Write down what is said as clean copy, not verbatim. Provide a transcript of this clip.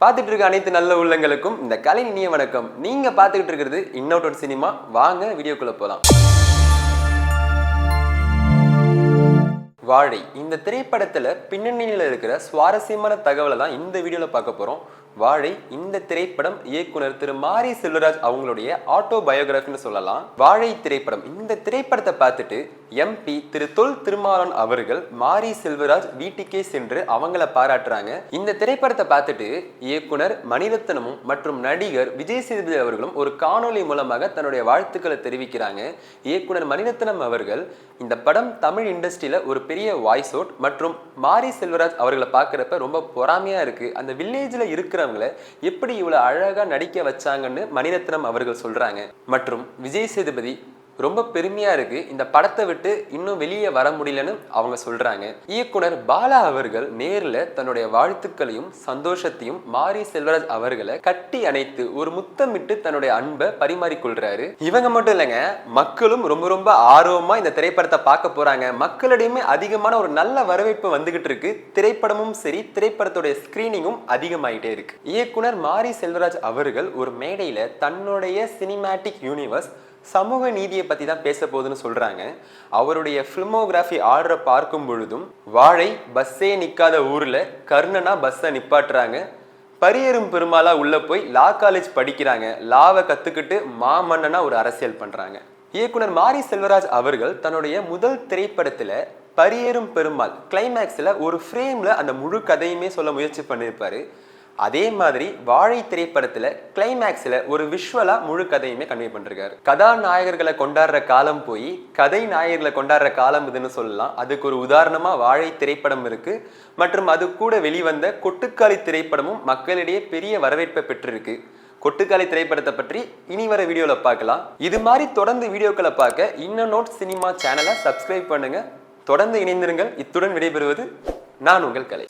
பார்த்துட்டு இருக்க அனைத்து நல்ல உள்ளங்களுக்கும் இந்த கலை இனிய வணக்கம். நீங்க பார்த்துக்கிட்டு இருக்கிறது இன்னொரு சினிமா. வாங்க வீடியோக்குள்ள போலாம். வாழை இந்த திரைப்படத்துல பின்னணியில இருக்கிற சுவாரஸ்யமான தகவலை தான் இந்த வீடியோல பார்க்க போறோம். வாழை இந்த திரைப்படம் இயக்குனர் திரு மாரி செல்வராஜ் அவங்களுடைய ஆட்டோபயோகிராஃபின்னு சொல்லலாம். வாழை திரைப்படம் இந்த திரைப்படத்தை பார்த்துட்டு எம்பி திரு தொல் திருமாவளவன் அவர்கள் மாரி செல்வராஜ் வீட்டுக்கே சென்று அவங்கள பாராட்டுறாங்க. இந்த திரைப்படத்தை பார்த்துட்டு இயக்குனர் மணிரத்னமும் மற்றும் நடிகர் விஜய் சேதுபதி அவர்களும் ஒரு காணொலி மூலமாக தன்னுடைய வாழ்த்துக்களை தெரிவிக்கிறாங்க. இயக்குனர் மணிரத்னம் அவர்கள் இந்த படம் தமிழ் இண்டஸ்ட்ரியில ஒரு பெரிய வாய்ஸ் அவுட் மற்றும் மாரி செல்வராஜ் அவர்களை பார்க்குறப்ப ரொம்ப பொறாமையா இருக்கு. அந்த வில்லேஜ்ல இருக்கிறவங்களை எப்படி இவ்வளவு அழகா நடிக்க வச்சாங்கன்னு மணிரத்னம் அவர்கள் சொல்றாங்க. மற்றும் விஜய் சேதுபதி ரொம்ப பெருமையா இருக்கு, இந்த படத்தை விட்டு இன்னும் வெளியே வர முடியலன்னு அவங்க சொல்றாங்க. இயக்குனர் பாலா அவர்கள் நேர்ல தன்னுடைய வாழ்த்துக்களையும் சந்தோஷத்தையும் மாரி செல்வராஜ் அவர்களை கட்டி அணைத்து ஒரு முத்தமிட்டு தன்னுடைய அன்பை பரிமாறிக்கொள்றாரு. இவங்க மட்டும் இல்லைங்க, மக்களும் ரொம்ப ரொம்ப ஆர்வமா இந்த திரைப்படத்தை பார்க்க போறாங்க. மக்களிடையுமே அதிகமான ஒரு நல்ல வரவேற்பு வந்துகிட்டு இருக்கு. திரைப்படமும் சரி, திரைப்படத்துடைய ஸ்கிரீனிங்கும் அதிகமாயிட்டே இருக்கு. இயக்குனர் மாரி செல்வராஜ் அவர்கள் ஒரு மேடையில தன்னுடைய சினிமேட்டிக் யூனிவர்ஸ் சமூக நீதியை பத்தி தான் பேச போகுதுன்னு சொல்றாங்க. அவருடைய பிலிமோகிராஃபி ஆர்டரை பார்க்கும் பொழுதும் வாழை பஸ்ஸே நிக்காத ஊர்ல கர்ணனா பஸ்ஸை நிப்பாட்டுறாங்க. பரியரும் பெருமாளா உள்ள போய் லா காலேஜ் படிக்கிறாங்க. லாவை கத்துக்கிட்டு மாமன்னனா ஒரு அரசியல் பண்றாங்க. இயக்குனர் மாரி செல்வராஜ் அவர்கள் தன்னுடைய முதல் திரைப்படத்துல பரியரும் பெருமாள் கிளைமேக்ஸ்ல ஒரு ஃப்ரேம்ல அந்த முழு கதையுமே சொல்ல முயற்சி பண்ணியிருப்பாரு. அதே மாதிரி வாழை திரைப்படத்துல கிளைமேக்ஸ்ல ஒரு விஷுவலா முழு கதையுமே கன்வே பண்ணிருக்காரு. கதாநாயகர்களை கொண்டாடுற காலம் போய் கதை நாயகர்களை கொண்டாடுற காலம் இதுன்னு சொல்லலாம். அதுக்கு ஒரு உதாரணமா வாழை திரைப்படம் இருக்கு. மற்றும் அது கூட வெளிவந்த கொட்டுக்காளி திரைப்படமும் மக்களிடையே பெரிய வரவேற்பை பெற்றிருக்கு. கொட்டுக்காளி திரைப்படத்தை பற்றி இனி வர வீடியோல பார்க்கலாம். இது மாதிரி தொடர்ந்து வீடியோக்களை பார்க்க இன்னொரு சினிமா சேனலை சப்ஸ்கிரைப் பண்ணுங்க. தொடர்ந்து இணைந்திருங்கள். இத்துடன் விடைபெறுவது நான் உங்கள் கலை.